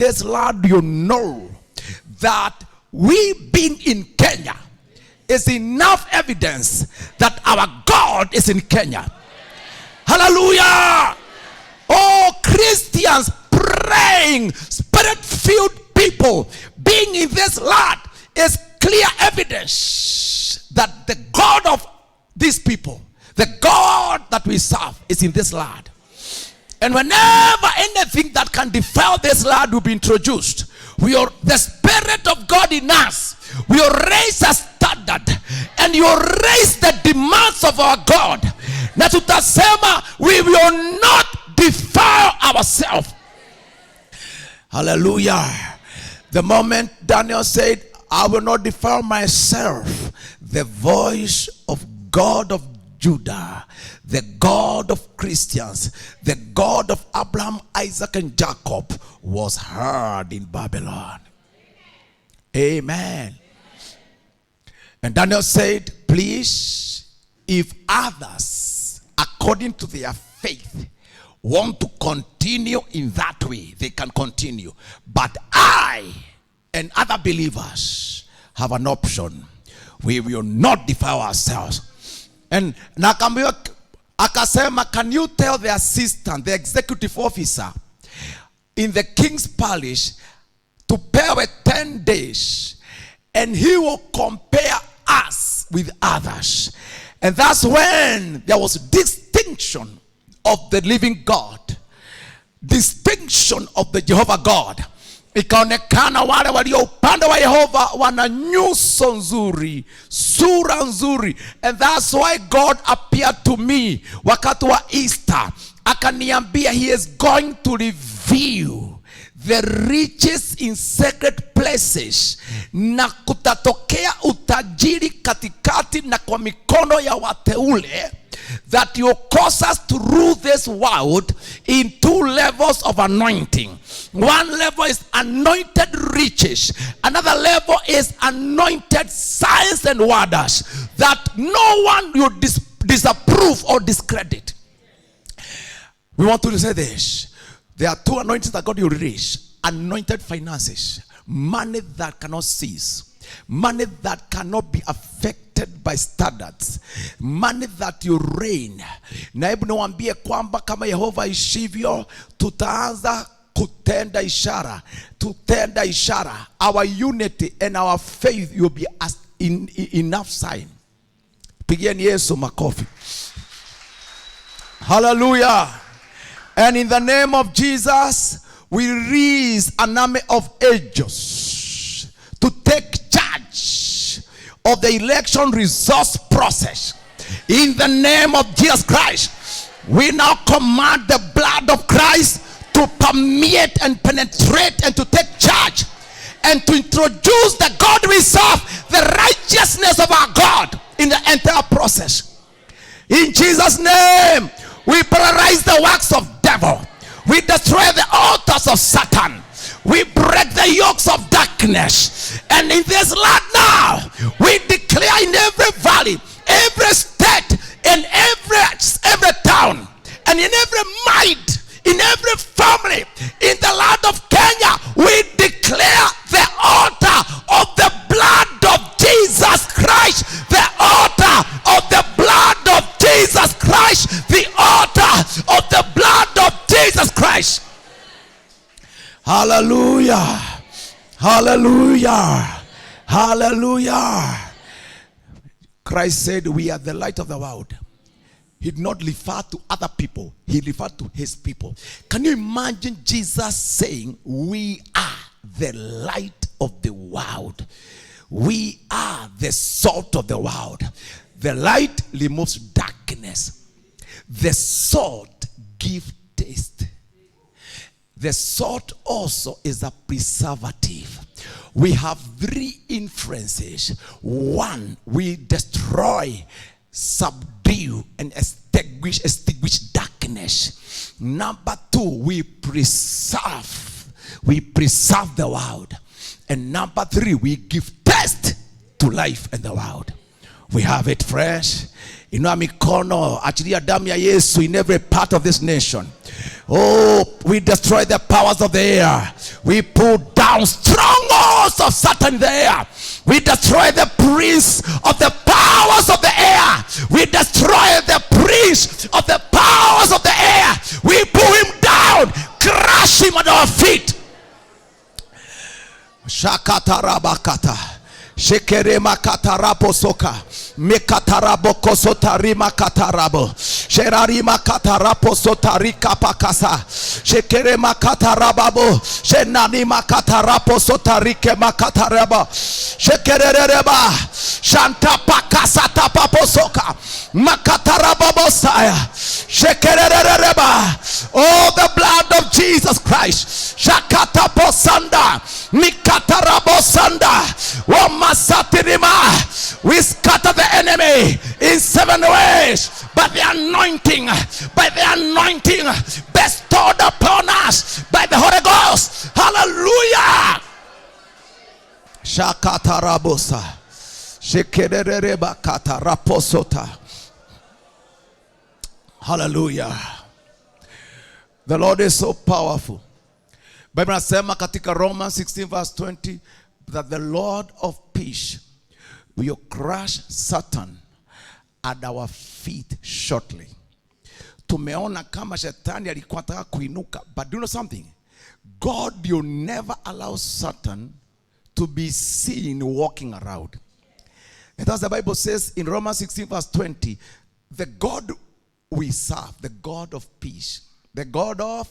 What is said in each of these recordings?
this land, you know that we being in Kenya is enough evidence that our God is in Kenya. Hallelujah. Oh, Christians praying, spirit-filled people being in this land is clear evidence that the God of these people, the God that we serve, is in this land. And whenever anything that can defile this land will be introduced, the Spirit of God in us will raise a standard and you raise the demands of our God. Na tutasema, we will not defile ourselves. Hallelujah. The moment Daniel said, I will not defile myself, the voice of God of Judah, the God of Christians, the God of Abraham, Isaac, and Jacob, was heard in Babylon. Amen. And Daniel said, please, if others, according to their faith, want to continue in that way, they can continue. But I and other believers have an option. We will not defile ourselves. And nakambiwa akasema, can you tell the assistant, the executive officer in the king's palace to pay 10 days, and he will compare us with others. And that's when there was distinction of the living God, distinction of the Jehovah God. Ikaonekana wale walio upande wa Yehova wana nyuso nzuri, sura nzuri. And that's why God appeared to me wakati wa Easter. Akaniambia he is going to reveal the riches in sacred places, na kutatokea utajiri katikati na kwa mikono ya wateule, that you cause us to rule this world in 2 levels of anointing. One level is anointed riches. Another level is anointed signs and wonders that no one will disapprove or discredit. We want to say this. There are 2 anointings that God will release. Anointed finances. Money that cannot cease. Money that cannot be affected by standards. Money that you reign. Na hebu niwaambie kwamba kama Yehova ishivyo, tutaanza kutenda ishara. Tutenda ishara. Our unity and our faith will be as enough sign. Pigieni Yesu makofi. Hallelujah. And in the name of Jesus, we raise an army of angels to take charge of the election resource process. In the name of Jesus Christ, we now command the blood of Christ to permeate and penetrate and to take charge and to introduce the God we serve, the righteousness of our God in the entire process. In Jesus' name, we paralyze the works of devil. We destroy the altars of Satan. We break the yokes of darkness. And in this land now, we declare in every valley, every state, in every town, and in every mind, in every family, in the land of Kenya, we declare the altar of the blood of Jesus Christ, the altar of the blood of Jesus Christ, the altar of the blood of Jesus Christ. Hallelujah. Hallelujah. Hallelujah. Christ said we are the light of the world. He did not refer to other people. He referred to his people. Can you imagine Jesus saying, we are the light of the world. We are the salt of the world. The light removes darkness. The salt gives taste. The salt also is a preservative. We have 3 influences. 1, we destroy, subdue, and extinguish darkness. Number 2, we preserve. We preserve the world. And number 3, we give taste to life in the world. We have it fresh. Inua mikono, achilia damu ya Yesu in every part of this nation. Oh, we destroy the powers of the air. We pull down strongholds of Satan there. We destroy the prince of the powers of the air. We destroy the prince of the powers of the air. We pull him down, crush him at our feet. Shakatarabakata. Shekerema katarapo soka mekatarabo kosotarima katarabo sherarima katarapo sotarika pakasa shekerema katarababo shenanima katarapo sotarike makataraba shekerereba shanta pakasa tapapo soka makatarababo saya shekerereba. Oh, the blood of Jesus Christ. Shakatapo sanda mikatarabo sanda. We scatter the enemy in 7 ways by the anointing bestowed upon us by the Holy Ghost. Hallelujah. Shakatarabosa shekerereba kataraposota. Hallelujah. The Lord is so powerful. Bible nasema katika Romans 16 verse 20 that the Lord of peace will crush Satan at our feet shortly. Tumeona kama shetani alikuwa anataka kuinuka, but do you know something? God will never allow Satan to be seen walking around. And as the Bible says in Romans 16 verse 20, the God we serve, the God of peace, the God of,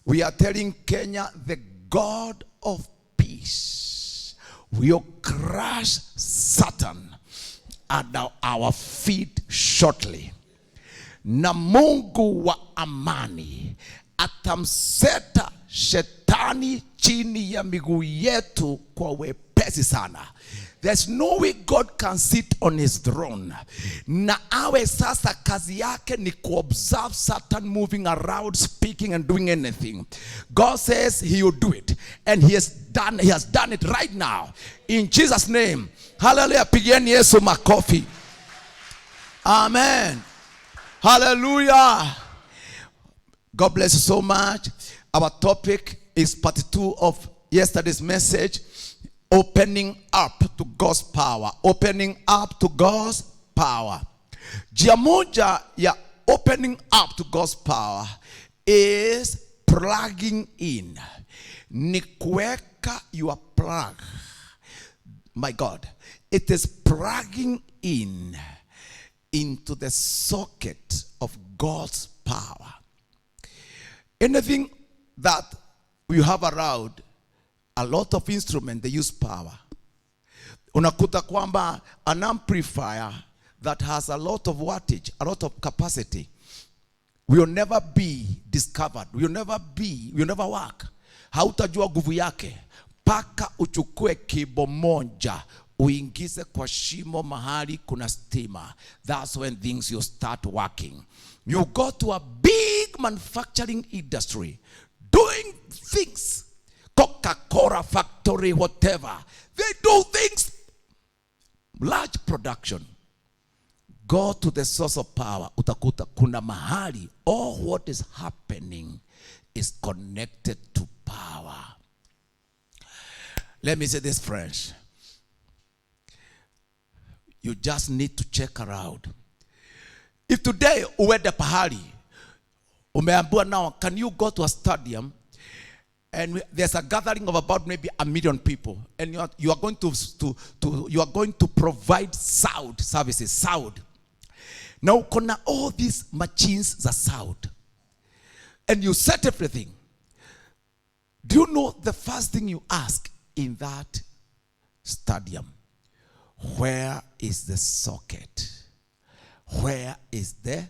we are telling Kenya, the God of peace will crush Satan at our feet shortly. Na Mungu wa amani atamseta shetani chini ya miguu yetu kwa wepesi sana. There's no way God can sit on his throne. Na awe sasa kazi yake ni kuobserve Satan moving around, speaking and doing anything. God says he will do it. And he has done it right now. In Jesus' name. Hallelujah. Pigeni Yesu makofi. Amen. Hallelujah. God bless you so much. Our topic is part 2 of yesterday's message. Opening up to God's power. Opening up to God's power. Njia moja ya opening up to God's power is plugging in. Ni kuweka your plug. My God. It is plugging in into the socket of God's power. Anything that you have around, a lot of instruments, they use power. Unakuta kwamba an amplifier that has a lot of wattage, a lot of capacity, will never be discovered, will never work. Hautajua nguvu yake paka uchukue kibo moja uingize kwa shimo mahali kuna stima. That's when things will start working. You go to a big manufacturing industry doing things, Coca-Cola factory, whatever. They do things, large production. Go to the source of power. Utakuta kuna mahali, all what is happening is connected to power. Let me say this, friends. You just need to check around. If today uende pahali, umeambiwa now, can you go to a stadium and there's a gathering of about maybe 1 million people, and you are going to provide sound services, sound. Now kuna all these machines za sound, and you set everything. Do you know the first thing you ask in that stadium? Where is the socket? Where is the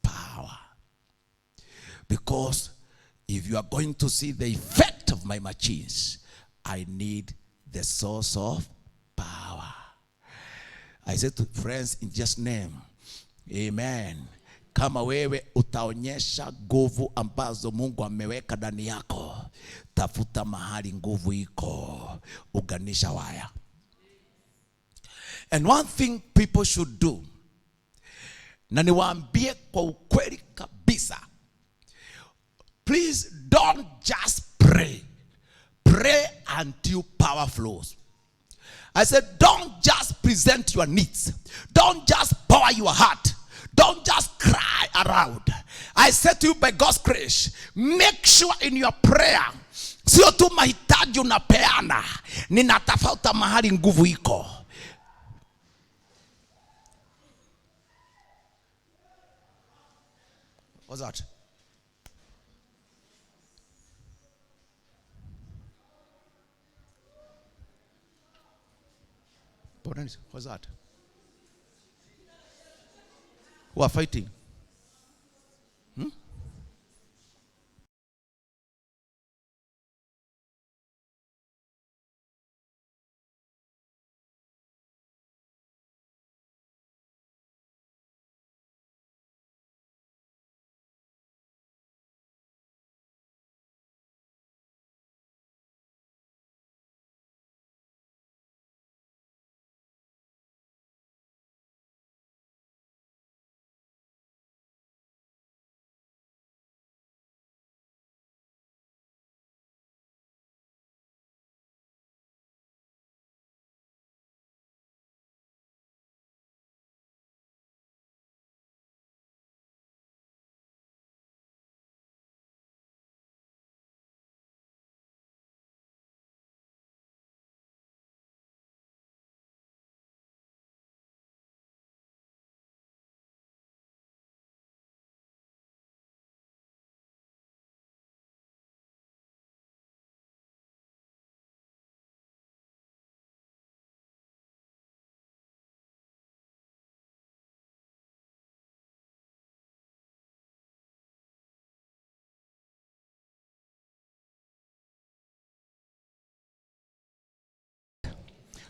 power? Because if you are going to see the effect of my machines, I need the source of power. I said to friends, in Jesus' name, amen. Kama wewe utaonyesha nguvu ambazo Mungu ameweka ndani yako, tafuta mahali nguvu iko, uganisha waya. And one thing people should do, na niwaambie kwa ukweli kabisa, please don't just pray. Pray until power flows. I said, don't just present your needs. Don't just pour your heart. Don't just cry around. I said to you, by God's grace, make sure in your prayer, sio tu mahitaji unapeana, ninatafuta mahali nguvu iko. What's that? What's that? Who are fighting?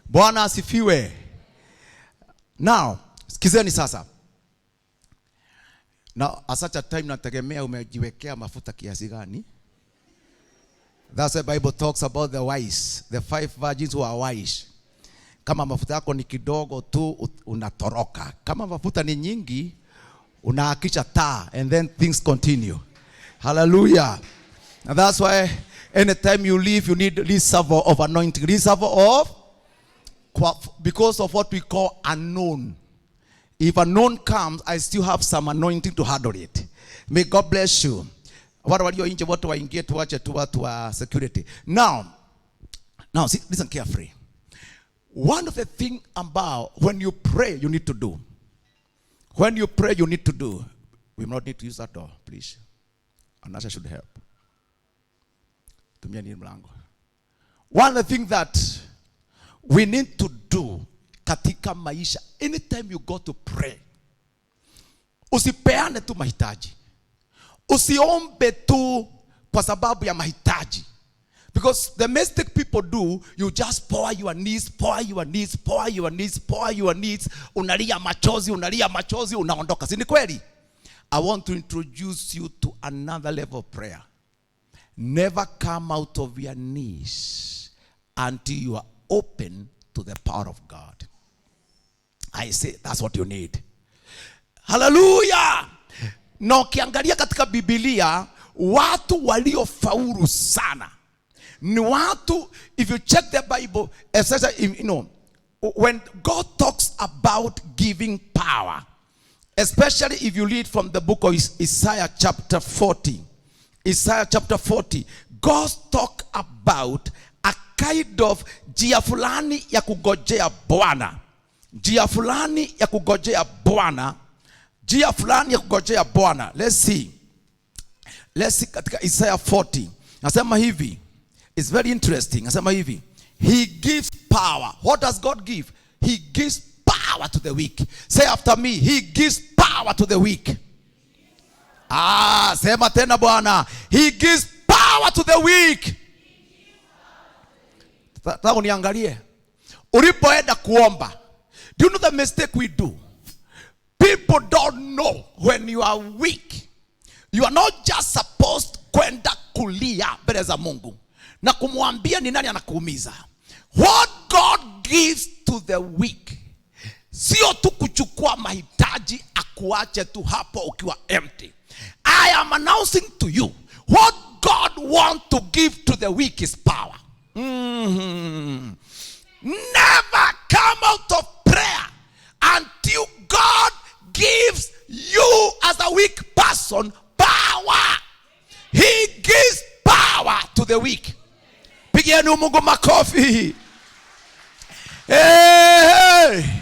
Bwana asifiwe. Now, sikizeni sasa. Now, at such a time nategemea umejiwekea mafuta kiasi gani? That's why the Bible talks about the wise, the 5 virgins who are wise. Kama mafuta yako ni kidogo tu unatoroka. Kama mafuta ni nyingi unaakisha taa, and then things continue. Hallelujah. And that's why anytime you leave, you need reservoir of anointing. Reservoir of, because of what we call unknown. If unknown comes, I still have some anointing to handle it. May God bless you. What walio nje wote waingie tuache tu watu wa security. Now listen carefully. One of the things about when you pray, you need to do. When you pray, you need to do. We not need to use that door, please. Anasha should help. Tumia ni mlango. One of the things that we need to do katika maisha, anytime you go to pray, usipeane tu mahitaji. Usiombe tu kwa sababu ya mahitaji. Because the mistake people do, you just pour your needs, unalia machozi, unaondoka. Si ni kweli? I want to introduce you to another level of prayer. Never come out of your knees until you are open to the power of God. I say that's what you need. Hallelujah. Na ukiangalia katika Biblia, watu waliofaulu sana ni watu, if you check the Bible, especially, when God talks about giving power, especially if you read from the book of Isaiah chapter 40, God talk about a kind of njia fulani ya kugojea Bwana. Njia fulani ya kugojea Bwana. Let's see katika Isaiah 40. Nasema hivi. It's very interesting. Nasema hivi. He gives power. What does God give? He gives power to the weak. Say after me. He gives power to the weak. Sema tena Bwana. He gives power to the weak. Sasa uniangalie. Ulipoenda kuomba. Do you know the mistake we do? People don't know when you are weak. You are not just supposed kwenda kulia mbele za Mungu na kumwambia ni nani anakuumiza. What God gives to the weak, sio tu kuchukua mahitaji akuache tu hapo ukiwa empty. I am announcing to you, What God wants to give to the weak is power. Never come out of prayer until God gives you as a weak person power. He gives power to the weak. Pigieni Mungu makofi. Hey.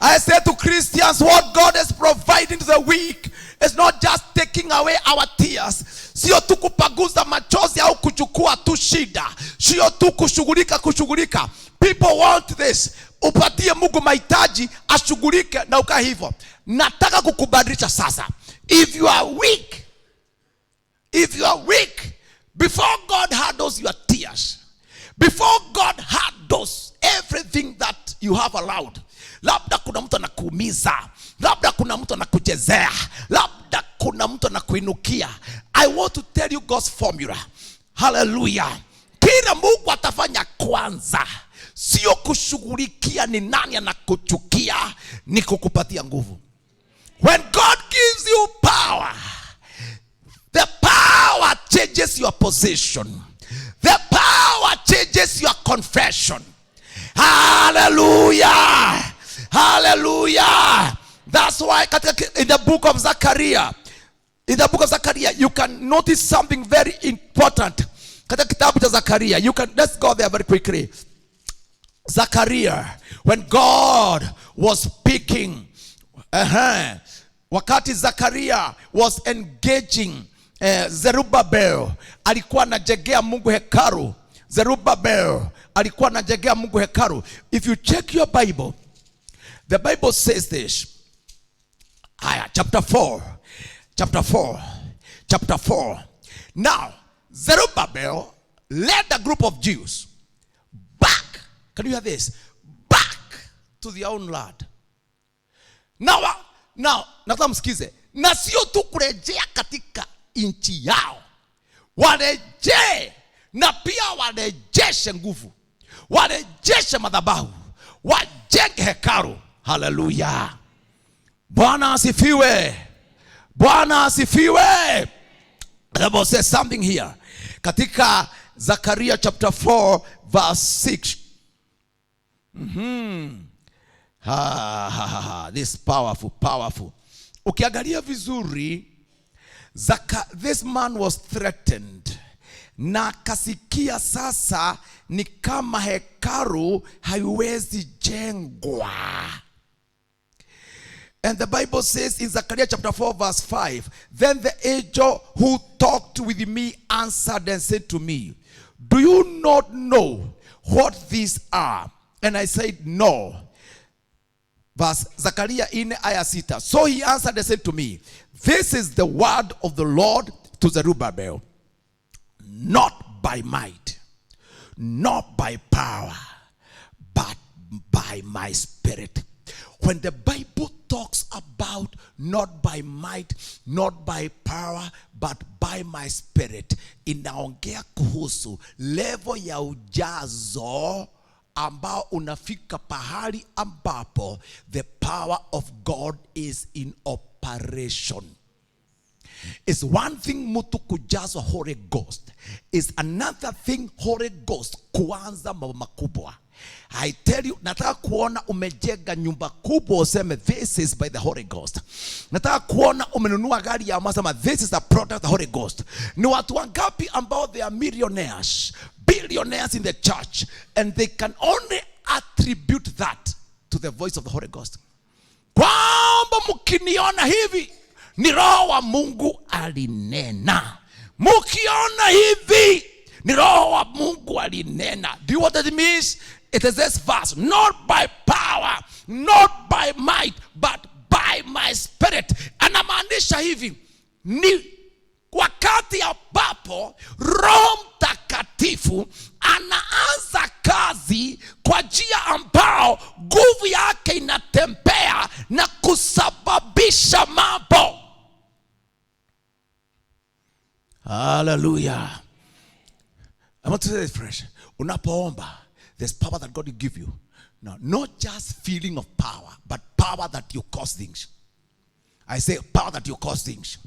I say to Christians, what God is providing to the weak is not just taking away our tears. Sio tu kupaguza machozi au kuchukua tu shida. Sio tu kushughulika. People want this. Upatie Mungu mahitaji ashughulike na ukaa hivyo. Nataka kukubadilisha sasa. If you are weak, before God handles your tears, before God handles everything that you have allowed, labda kuna mtu anakuumiza, labda kuna mtu anakuchezea, labda kuna mtu anakuinukia. I want to tell you God's formula. Hallelujah. Kila Mungu atafanya kwanza sio kushughulikia ni nani anakuchukia, ni kukupatia nguvu. When God gives you power, the power changes your position. The power changes your confession. Hallelujah. Hallelujah. That's why in the book of Zechariah, you can notice something very important. Katika kitabu cha Zechariah, let's go there very quickly. Zechariah, when God was speaking, wakati Zechariah was engaging Zerubbabel, alikuwa anajengea Mungu hekalu. Zerubbabel alikuwa anajengea Mungu hekalu. If you check your Bible, the Bible says this. Chapter 4. Now, Zerubbabel led a group of Jews back. Can you hear this? Back to their own land. Now, nataka msikize. Na sio tu kurejea katika nchi yao. Warejee na pia warejeshe nguvu. Warejeshe madhabahu. Wajenge hekalu. Hallelujah. Bwana asifiwe. Bwana asifiwe. The Bible says something here. Katika Zechariah chapter 4 verse 6. This powerful. Ukiangalia vizuri, this man was threatened. Na kasikia sasa ni kama hekalu haiwezi jengwa. And the Bible says in Zechariah chapter 4 verse 5, then the angel who talked with me answered and said to me, do you not know what these are? And I said, no. Verse Zechariah in aya 6. So he answered and said to me, this is the word of the Lord to Zerubbabel, not by might, not by power, but by my spirit. When the Bible talks about not by might, not by power, but by my spirit, inaongea kuhusu level ya ujazo ambao unafika pahali ambapo the power of God is in operation. It's one thing mtu kujazwa Holy Ghost. It's another thing Holy Ghost kuanza mambo makubwa. I tell you, nataka kuona umejenga nyumba kubwa useme this is by the Holy Ghost. Nataka kuona umenunua gari ya masema this is a product of the Holy Ghost. Ni watu wangapi ambao they are millionaires, billionaires in the church, and they can only attribute that to the voice of the Holy Ghost. Kwamba mkiniona hivi ni Roho wa Mungu alinena. Mukiona hivi ni Roho wa Mungu alinena. Do you know what that means? It is this verse, not by power, not by might, but by my spirit. Anamaanisha hivi, ni wakati ambapo Roho Mtakatifu anaanza kazi kwa njia ambao nguvu yake inatembea na kusababisha mambo. Hallelujah. I want to say this fresh. Unapoomba, there's power that God will give you. Now, not just feeling of power, but power that you cause things. I say power that you cause things.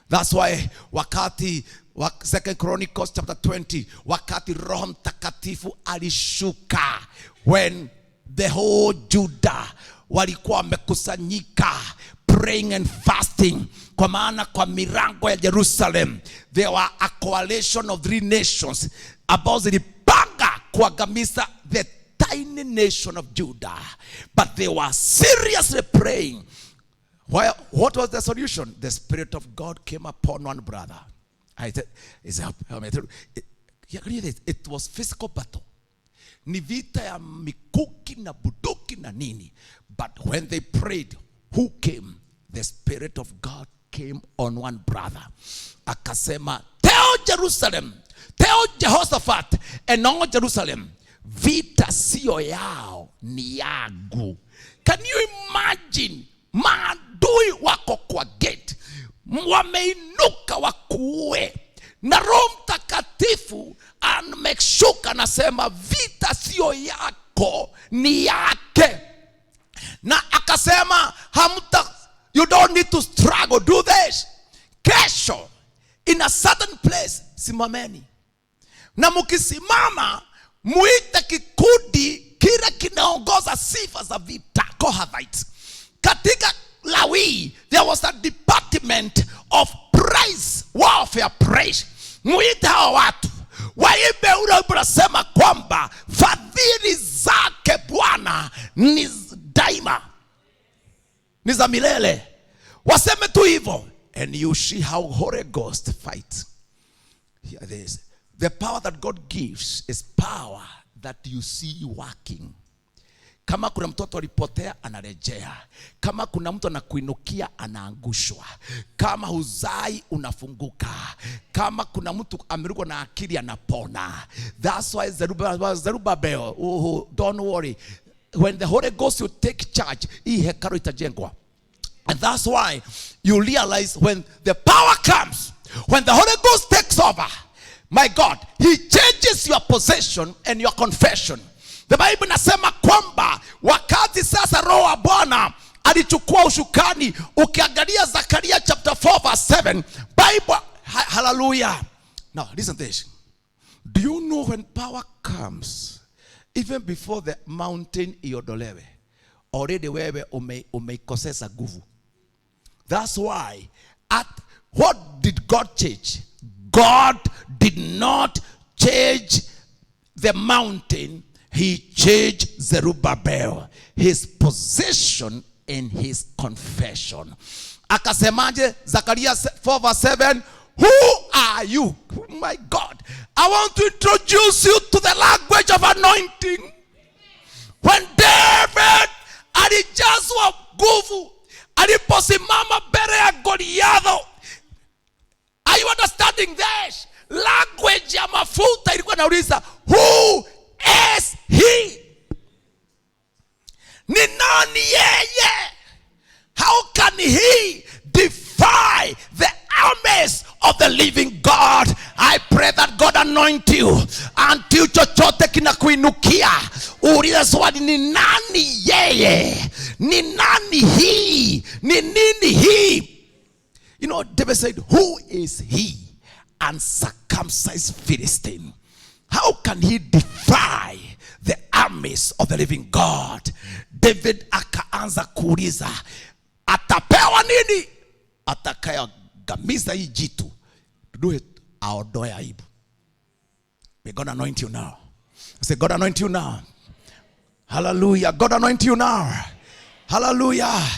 That's why wakati Second Chronicles chapter 20, wakati Roho Mtakatifu alishuka, when the whole Judah walikuwa wamekusanyika praying and fasting, kwa maana kwa milango ya Jerusalem there were a coalition of 3 nations ambao zilipanga kuangamiza the tiny nation of Judah, but they were seriously praying. What was the solution? The Spirit of God came upon one brother. It was physical battle. Ni vita ya mikuki na buduki na nini. But when they prayed, who came? The Spirit of God came on one brother. Akasema, tell Jerusalem, tell Jehoshaphat and all Jerusalem, vita sio yao ni yangu. Can you imagine? Maadui wako kwa gate, wameinuka wakuue, na Roho Mtakatifu ameshuka nasema vita sio yako ni yake. Na akasema you don't need to struggle, do this. Kesho in a certain place simameni, na mukisimama muite kikundi kile kinaongoza sifa za vita, Kohathites. Katika Lawi there was a department of praise, warfare praise. Muite hao watu waimbe ule unasema kwamba fadhili zake Bwana ni daima, ni za milele. Waseme tu hivyo, and you see how Holy Ghost fights. Here it is. The power that God gives is power that you see working. Kama kuna mtoto alipotea anarejea. Kama kuna mtu anakuinukia anaangushwa. Kama huzai unafunguka. Kama kuna mtu amerukwa na akili anapona. That's why Zerubbabel, don't worry. When the Holy Ghost will take charge, hii hekalu itajengwa. And that's why you realize when the power comes, when the Holy Ghost takes over, my God, he changes your possession and your confession. The Bible nasema kwamba wakati sasa Roho wa Bwana alichukua ushukani, ukiangalia Zakaria chapter 4 verse 7, Bible, hallelujah. Now listen to this. Do you know when power comes, even before the mountain iondolewe, already wewe umeikosesa nguvu. That's why what did God change? God did not change the mountain. He changed Zerubbabel, his possession and his confession. Akasemaje Zakaria 4 verse 7, who are you? Oh my God, I want to introduce you to the language of anointing. When David alijazwa nguvu, aliposimama mbele ya Goliath, are you understanding this? Language ya mafuta ilikuwa nauliza, who is he? Ni nani yeye? How can he defy the armies of the living God? I pray that God anoint you until chochote kinakuinukia uliza swali, ni nani yeye? Ni nani hii? Ni nini hii? You know, David said, who is he? Uncircumcised Philistine. How can he defy the armies of the living God? David akaanza kuuliza, atapewa nini? Atakaya gamiza hii jitu. Do it, aondoe aibu. May God anoint you now. I say, God anoint you now. Hallelujah. God anoint you now. Hallelujah.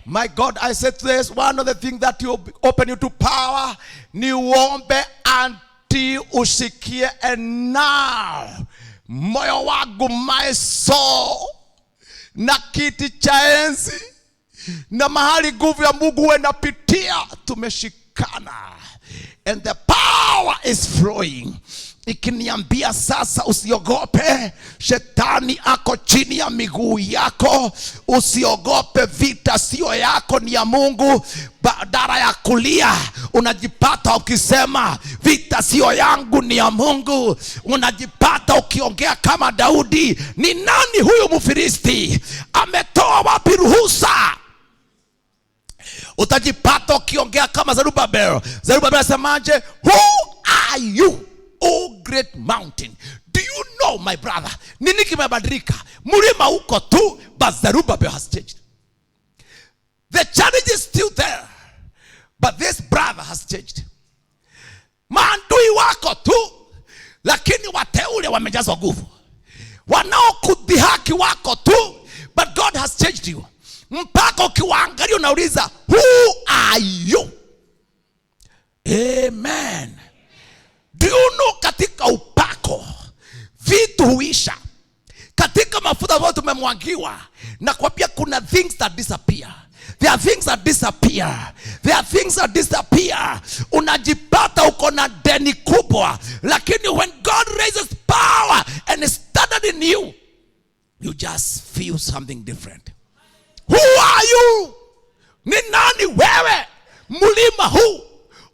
My God, I said this, one of the things that you open you to power, ni uombe until usikie, and now moyo wangu, my soul, na kiti cha enzi na mahali nguvu ya Mungu inapitia, tumeshikana, and the power is flowing. Ikiniambia sasa usiogope, shetani ako chini ya miguu yako, usiogope, vita sio yako ni ya Mungu. Badala ya kulia unajipata ukisema vita sio yangu ni ya Mungu. Unajipata ukiongea kama Daudi, ni nani huyu Mfilisti? Ametoa wapi ruhusa? Utajipata ukiongea kama Zerubbabel. Zerubbabel asemaje? Who are you, O great mountain? Do you know, my brother, nini kimebadilika? Mlima uko tu, but Zerubbabel has changed. The challenge is still there, but this brother has changed. Maandui wako tu, lakini wateule wamejazwa nguvu. Wanaokudhihaki wako tu, but God has changed you. Mpaka ukiwaangalia unauliza, who are you? Amen. Do you know, katika upako vitu huisha. Katika mafuta ambayo tumemwagiwa, na kwa pia kuna things that disappear. There are things that disappear. There are things that disappear. Unajipata uko na deni kubwa, lakini when God raises power and is started in you, you just feel something different. Who are you? Ni nani wewe? Mlima huu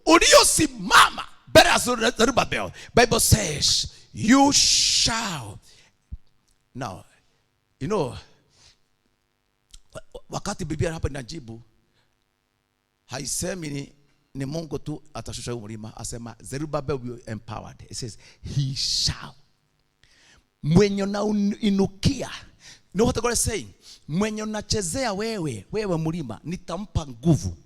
uliosimama mbele ya Zerubbabel. Bible says you shall. Now, you know, wakati Biblia hapa inajibu, haisemi ni Mungu tu atashusha mlima, asema Zerubbabel will be empowered. It says he shall. Mwenye na inukia. You know what God is saying? Mwenye unachezea wewe mlima, nitampa nguvu,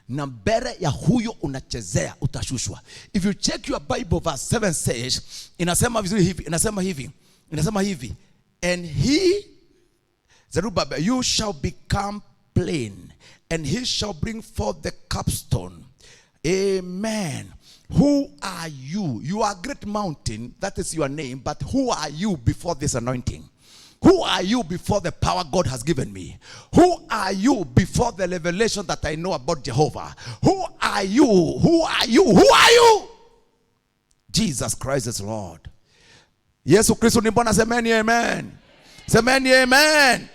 na mbele ya huyo unachezea utashushwa. If you check your Bible, verse 7 says, inasema vizuri hivi, inasema hivi, and he, Zerubbabel, you shall become plain, and he shall bring forth the capstone. Amen. Who are you? You are a great mountain, that is your name, but who are you before this anointing? Who are you before the power God has given me? Who are you before the revelation that I know about Jehovah? Who are you? Who are you? Who are you? Jesus Christ is Lord. Yesu Kristo ni Bwana. Semeni amen. Semeni amen.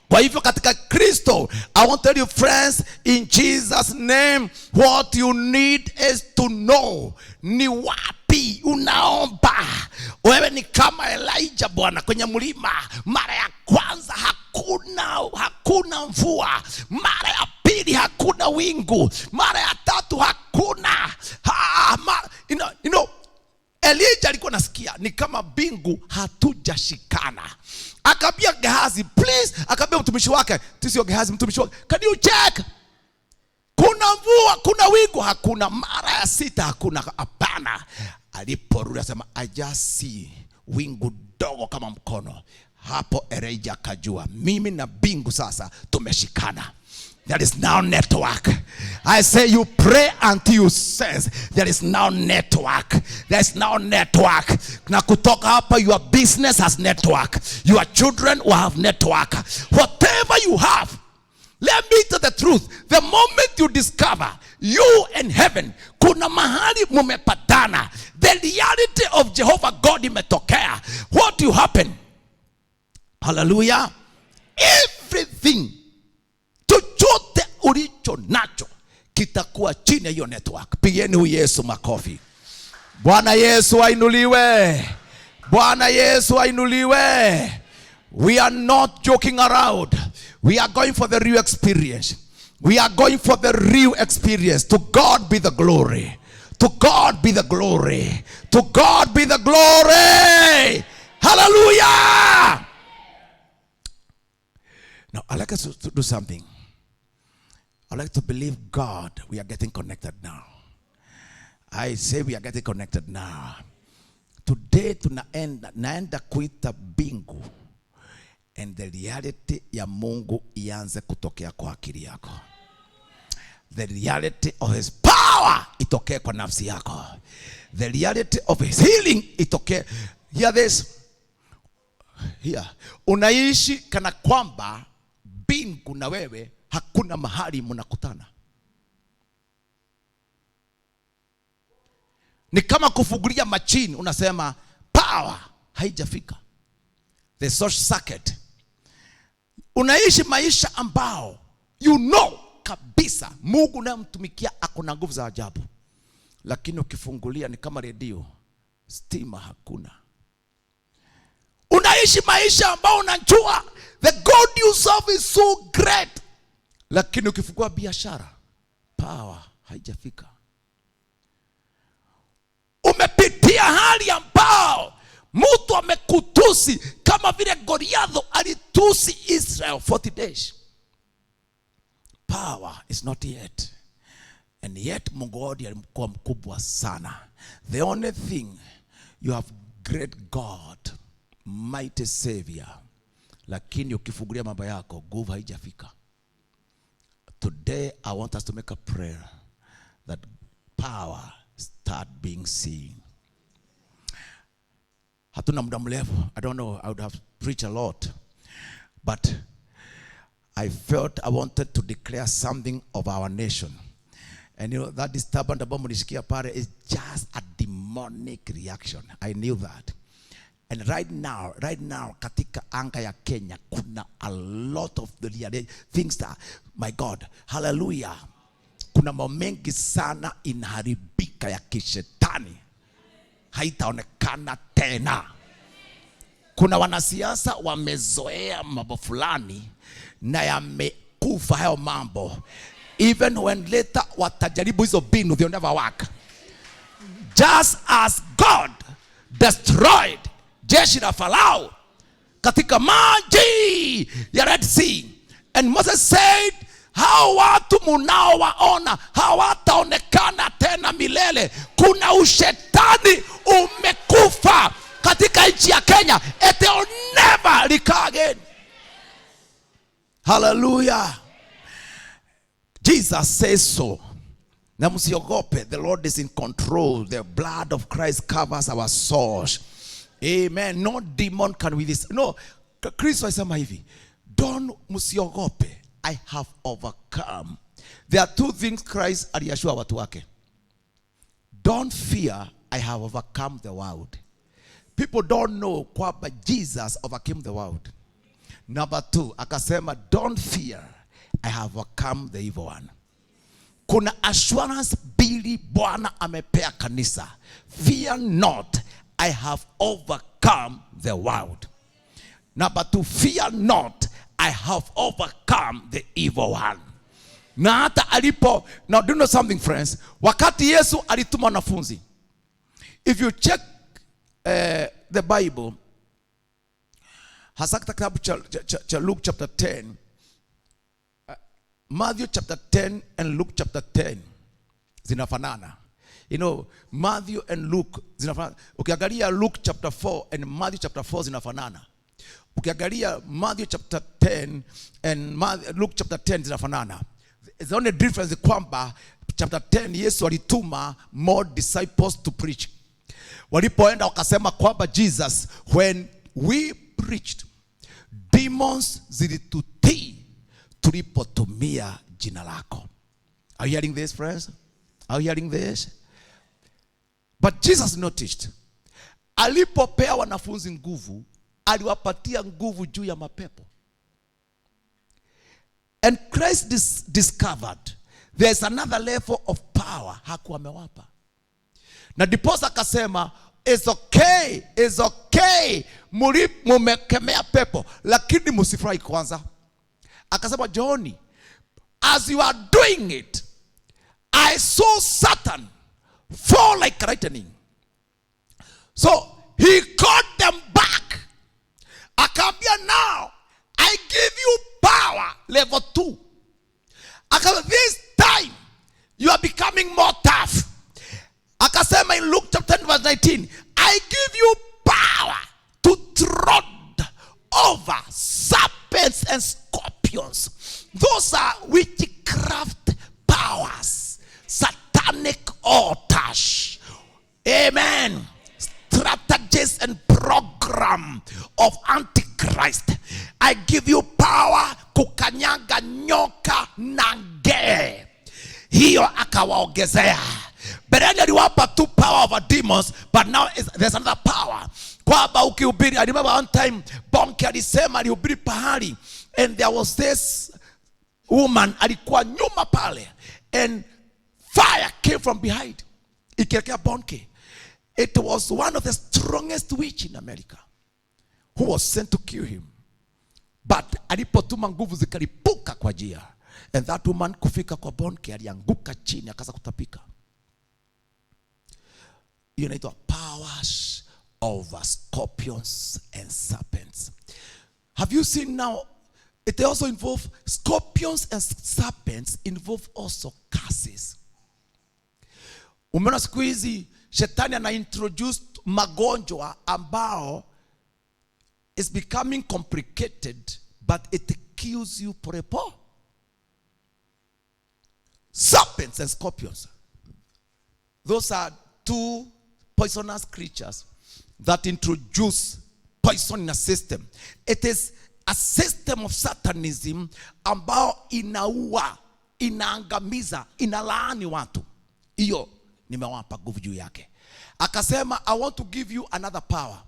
Kwa hivyo katika Kristo, I want to tell you, friends, in Jesus name, what you need is to know ni wapi unaomba. Wewe ni kama Elijah bwana kwenye mlima. Mara ya kwanza hakuna mvua, mara ya pili hakuna wingu, mara ya tatu hakuna you know, Elijah alikuwa nasikia ni kama bingu hatujashikana. Akabia Gehazi, please, akabia mtumishi wake, tisio Gehazi mtumishi wake, can you check? Kuna mvua, kuna wingu, hakuna. Mara ya sita hakuna, hapana. Aliporudi asema, I just see wingu dogo kama mkono. Hapo Elijah akajua, mimi na bingu sasa tumeshikana. There is now network. I say you pray until you sense there is now network. There is now network. Na kutoka hapa, your business has network. Your children will have network. Whatever you have, let me tell the truth. The moment you discover you and heaven kuna mahali mumepatana, the reality of Jehovah God imetokea, what will happen? Hallelujah. Everything, chochote ulicho nacho kitakuwa chini ya hiyo network. Pigeni huyu Yesu makofi. Bwana Yesu ainuliwe. Bwana Yesu ainuliwe. We are not joking around. We are going for the real experience. We are going for the real experience. To God be the glory. To God be the glory. To God be the glory. Hallelujah. Now, I'd like us to do something. I'd like to believe God. We are getting connected now. I say we are getting connected now. Today naenda kuita bingu, and the reality ya Mungu ianze kutokea kwa akili yako. The reality of his power itokee kwa nafsi yako. The reality of his healing itokee. Hear this. Here. Unaishi kana kwamba bingu na wewe hakuna mahali mnakutana. Ni kama kufungulia machine, unasema power haijafika. The short circuit. Unaishi maisha ambao you know kabisa Mungu unayemtumikia akona nguvu za ajabu, lakini ukifungulia ni kama redio, stima hakuna. Unaishi maisha ambao unajua the God you serve is so great, lakini ukifungua biashara power haijafika. Umepitia hali ambao mtu amekutusi kama vile Goliath alitusi Israel 40 days. Power is not yet. And yet Mungu alikuwa mkubwa sana. The only thing, you have great God, mighty Savior. Lakini ukifungulia mambo yako, nguvu haijafika. Today I want us to make a prayer that power start being seen. Hatuna muda mrefu. I don't know, I would have preached a lot. But I felt I wanted to declare something of our nation. And you know, that disturbance about Munisikia Pare is just a demonic reaction. I knew that. And right now, katika anga ya Kenya, kuna a lot of the things that, my God, hallelujah. Kuna mambo mengi sana inaharibika ya kishetani. Haitaonekana tena. Kuna wanasiasa wamezoea mambo fulani na yamekufa hayo mambo. Even when later watajaribu hizo binu, they'll never work. Just as God destroyed jeshi la Farao katika maji ya Red Sea. And Moses said, hao watu munaowaona hawataonekana tena milele. Kuna ushetani umekufa katika nchi ya Kenya. It will never recur again. Hallelujah. Jesus says so. Na msiogope, the Lord is in control. The blood of Christ covers our souls. Amen. No demon can with this. No, Kristo alisema hivi, don't msiogope, I have overcome. There are two things Christ aliashua watu wake. Don't fear, I have overcome the world. People don't know kwamba Jesus overcame the world. Number two, akasema don't fear, I have overcome the evil one. Kuna assurance bili Bwana amepea kanisa. Fear not, I have overcome the world. Number two, fear not, I have overcome the evil one. Na hata alipo, now do you know something, friends? Wakati Yesu alituma wanafunzi, if you check the Bible, hasa kitabu cha Luke chapter 10, Matthew chapter 10 and Luke chapter 10 zinafanana. You know, Matthew and Luke zinafanana. Ukiangalia Luke chapter 4 and Matthew chapter 4 zinafanana. Ukiangalia Matthew chapter 10 and Luke chapter 10 zinafanana. The only difference is kwamba chapter 10 Yesu alituma more disciples to preach. Walipoenda wakasema kwamba Jesus, when we preached, demons zilitutii tulipotumia jina lako. Are you hearing this, friends? Are you hearing this? But Jesus noticed, alipopea wanafunzi nguvu, aliwapatia nguvu juu ya mapepo. And Christ discovered there's another level of power hakuwa amewapa. Na diposa akasema, it's okay, mumekemea pepo, lakini musifurahi kwanza. Akasema, John, as you are doing it, I saw Satan fall like lightning. So he called them back. Akambia, now I give you power, level 2. Akasema, this time you are becoming more tough. Akasema in Luke chapter 10 verse 19, I give you power to tread over serpents and scorpions. Those are witchcraft powers, satanic altars. Amen. Strategies and program of Antichrist. I give you power kukanyaga nyoka na nge. Hiyo akawaongezea. Bereni aliwapa two power over demons, but now there's another power. Kwamba ukihubiri, I remember one time Bonke alisema alihubiri pahali, and there was this woman alikuwa nyuma pale, and fire came from behind. Ikielekea Bonke. It was one of the strongest witch in America who was sent to kill him. But alipotuma nguvu zikalipuka kwa jia. And that woman kufika kwa bonke alianguka chini akaanza kutapika. Hiyo inaitwa powers over scorpions and serpents. Have you seen now? It also involve scorpions and serpents involve also curses. Umeona siku hizi shetani ana introduce magonjwa ambao is becoming complicated, but it kills you porepo. Serpents and scorpions. Those are two poisonous creatures that introduce poison in a system. It is a system of satanism ambao inaua, inaangamiza, inalaani watu. Hiyo nimewapa nguvu juu yake. Akasema, I want to give you another power.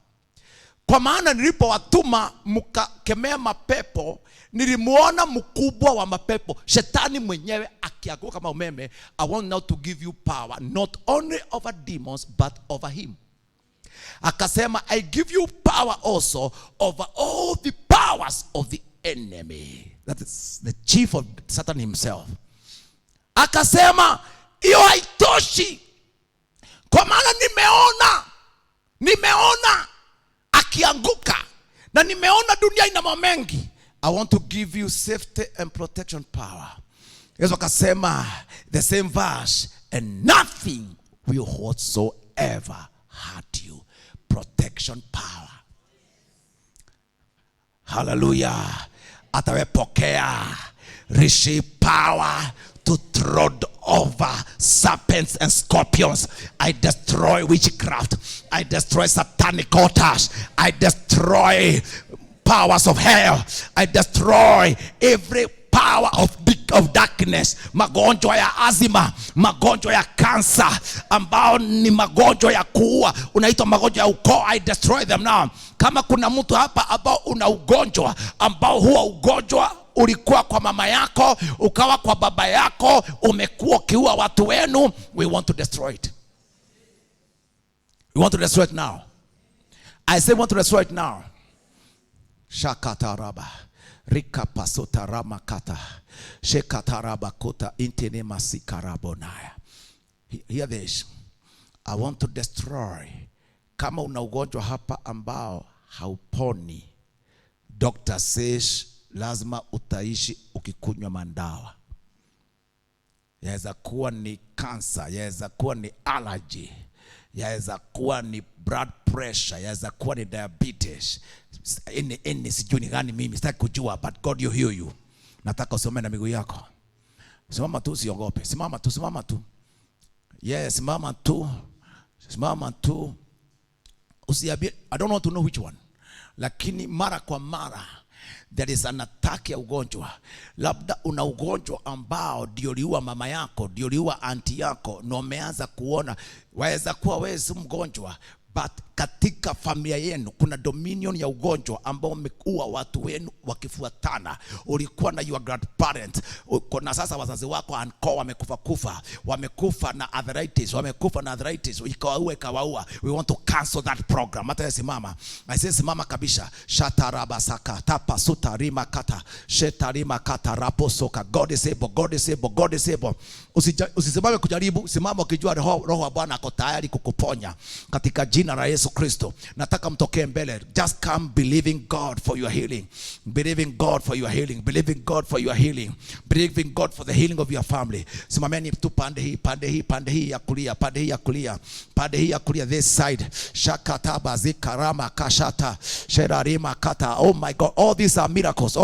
Kwa maana nilipowatuma mkakemea mapepo, nilimuona mkubwa wa mapepo, shetani mwenyewe akianguka kama umeme. I want now to give you power, not only over demons but over him. Akasema, I give you power also over all the powers of the enemy. That is the chief of Satan himself. Akasema, hiyo haitoshi. Kwa maana nimeona akianguka na nimeona dunia ina mambo mengi. I want to give you safety and protection power. Yesu akasema, the same verse, and nothing will whatsoever hurt you. Protection power. Hallelujah. Atawepokea, receive power to trod over serpents and scorpions. I destroy witchcraft. I destroy satanic altars. I destroy powers of hell. I destroy every power of darkness. Magonjwa ya azima, magonjwa ya kansa ambao ni magonjwa ya kuua, unaitwa magonjwa ya ukoo. I destroy them now. Kama kuna mtu hapa ambao una ugonjwa ambao huwa ugonjwa ulikuwa kwa mama yako, ukawa kwa baba yako, umekuwa ukiua watu wenu, we want to destroy it. We want to destroy it now. I say we want to destroy it now. Shakata raba, rika pasota rama kata, shekata raba kota intene masikarabonaya. Hear this. I want to destroy. Kama una ugonjwa hapa ambao hauponi, doctor says lazima utaishi ukikunywa mandawa. Yaweza kuwa ni cancer, yaweza kuwa ni allergy, yaweza kuwa ni blood pressure, yaweza kuwa ni diabetes. Sijui ni gani mimi, sitaki kujua, but God you heal you. Nataka usome na miguu yako. Simama tu, usiogope. Simama tu. Yes, simama tu. Usiambie, I don't want to know which one. Lakini mara kwa mara there is an attack ya ugonjwa. Labda una ugonjwa ambao ndio liua mama yako, ndio liua aunti yako, na umeanza kuona waweza kuwa wewe si mgonjwa, but katika familia yenu kuna dominion ya ugonjwa ambao umekuwa watu wenu wakifuatana. Ulikuwa na your grandparent, na sasa wazazi wako anko wamekufa na arthritis, ikawaua. We want to cancel that program. Hata simama. I say simama kabisa. Shataraba saka tapa suta rima kata shetarima kata rapo soka. God is able. Usisimame kujaribu, simama ukijua roho wa Bwana ako tayari kukuponya katika jina la Yesu Kristo. Nataka mtokee mbele. Just come believing God for your healing. Believing God for the healing of your family. Simameni tu pande hii ya kulia, this side. Shakataba zikarama kashata sherarima kata. Oh my God, all these are miracles.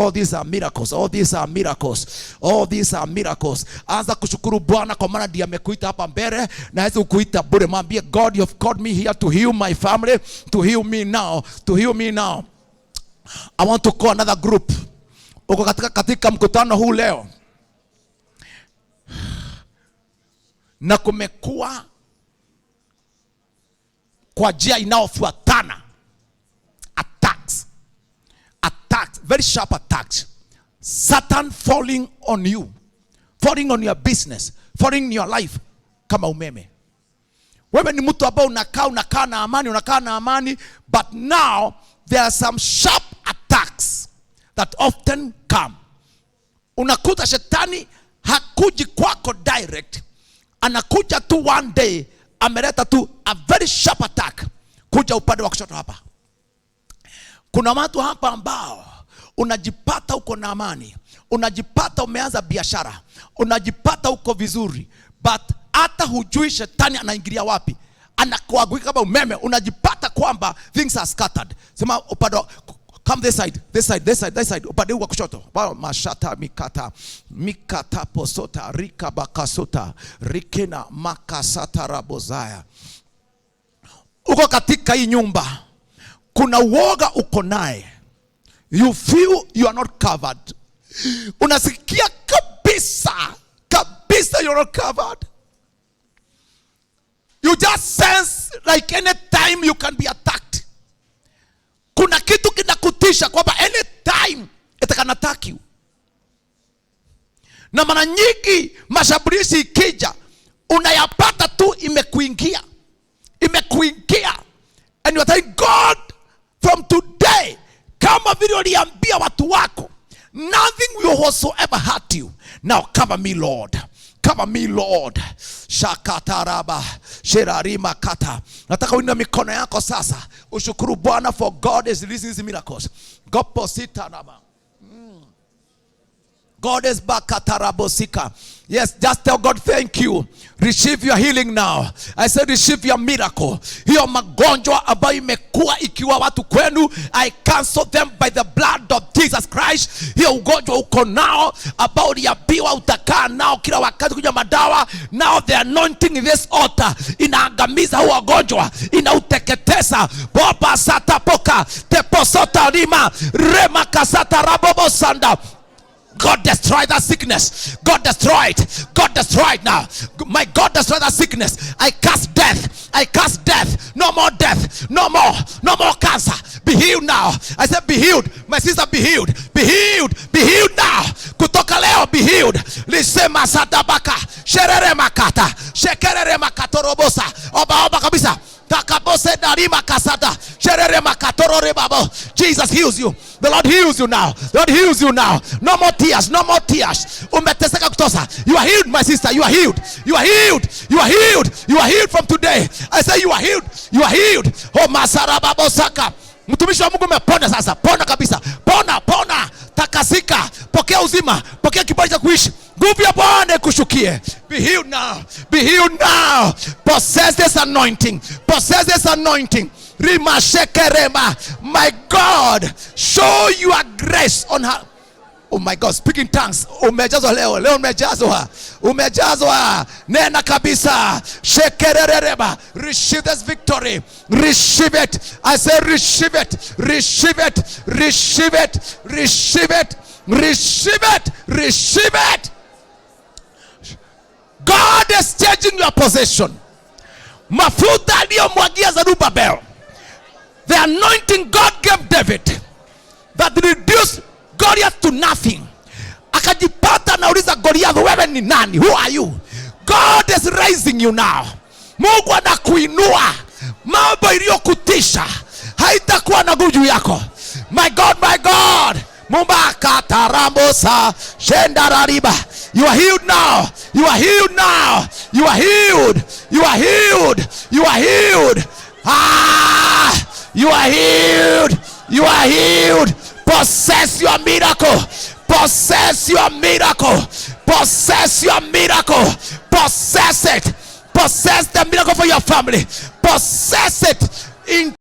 Anza kushukuru Bwana kwa maana ndiye amekuita hapa mbele, na hawezi kukuita bure. Mwambie God, you have called me here to heal my family, to heal me now. I want to call another group. Uko katika mkutano huu leo, na kumekuwa kwa njia inayofuatana attacks, very sharp attacks. Satan falling on you, falling on your business, falling in your life kama umeme. Wewe ni mtu ambao unakaa na amani, but now there are some sharp attacks that often come. unakuta shetani hakuji kwako direct, anakuja tu one day, ameleta tu a very sharp attack kuja upande wa kushoto hapa. Kuna watu hapa ambao unajipata uko na amani, unajipata umeanza biashara, unajipata uko vizuri, but hata hujui shetani anaingilia wapi, anakuagui kama umeme. Unajipata kwamba things are scattered. Sema upande, come this side, this side, this side, this side, upande wa kushoto. Mashata mikata posota rika bakasota rikena makasata rabozaya. Uko katika hii nyumba, kuna uoga uko naye, you feel you are not covered. Unasikia kabisa you are not covered. You just sense like any time you can be attacked. Kuna kitu kinakutisha kwamba any time it can attack you. Na mara nyingi mashambulizi ikija, unayapata tu imekuingia. And you are telling God, from today, kama vile uliambia watu wako, nothing will whatsoever hurt you. Now cover me, Lord. Cover me, Lord. Shakataraba sherarima kata. Nataka uinue mikono yako sasa, ushukuru Bwana for God is releasing these miracles. Goposita naba. God is bakatarabosika. Yes, just tell God thank you. Receive your healing now. I said receive your miracle. Hiyo magonjwa ambayo imekuwa ikiwa watu kwenu, I cancel them by the blood of Jesus Christ. Hiyo ugonjwa uko nao ambao uliambiwa utakaa nao kila wakati kunywa madawa, now the anointing in this altar inaangamiza huo ugonjwa, inauteketeza. Boba satapoka teposota rima rema kasata rabobo sanda. God destroy that sickness. God destroy it. God destroy it now. My God destroy that sickness. I cast death. I cast death. No more death. No more. No more cancer. Be healed now. I said be healed. My sister, be healed. Be healed. Be healed now. Kutoka leo, be healed. Lisema satabaka. Sherere makata. Shekerere makatorobosa. Oba kabisa. Takabose darima kasata. Sherere makatorore babo. Jesus heals you. The Lord heals you now. The Lord heals you now. No more tears. No more tears. Umeteseka kutosa. You are healed, my sister. You are healed. You are healed. You are healed. You are healed from today. I say you are healed. You are healed. Oh masarababo saka. Mtumishi wa Mungu umepona sasa. Pona kabisa. Pona, pona. Takasika. Pokea uzima. Pokea kibali cha kuishi. Nguvu ya Bwana kushukie. Be healed now. Be healed now. Possess this anointing. Possess this anointing. Rima shekerema. My God, show your grace on her. Oh my God, speak in tongues. Umejazwa leo. Leo umejazwa. Umejazwa. Nena kabisa. Shekerereba. Receive this victory. Receive it. I say receive it. Receive it. Receive it. Receive it. Receive it. Receive it. God is changing your possession. Mafuta aliyomwagia Zerubbabel, the anointing God gave David that reduced Goliath to nothing. Akajipata nauliza Goliath, wewe ni nani? Who are you? God is raising you now. Mungu anakuinua. Mambo iliyokutisha haitakuwa na nguvu yako. My God, my God. Mumbaka tarambosa shendarariba. You are healed now. You are healed now. You are healed. You are healed. You are healed. Ah, you are healed. You are healed. Possess your miracle. Possess your miracle. Possess your miracle. Possess it. Possess the miracle for your family. Possess it in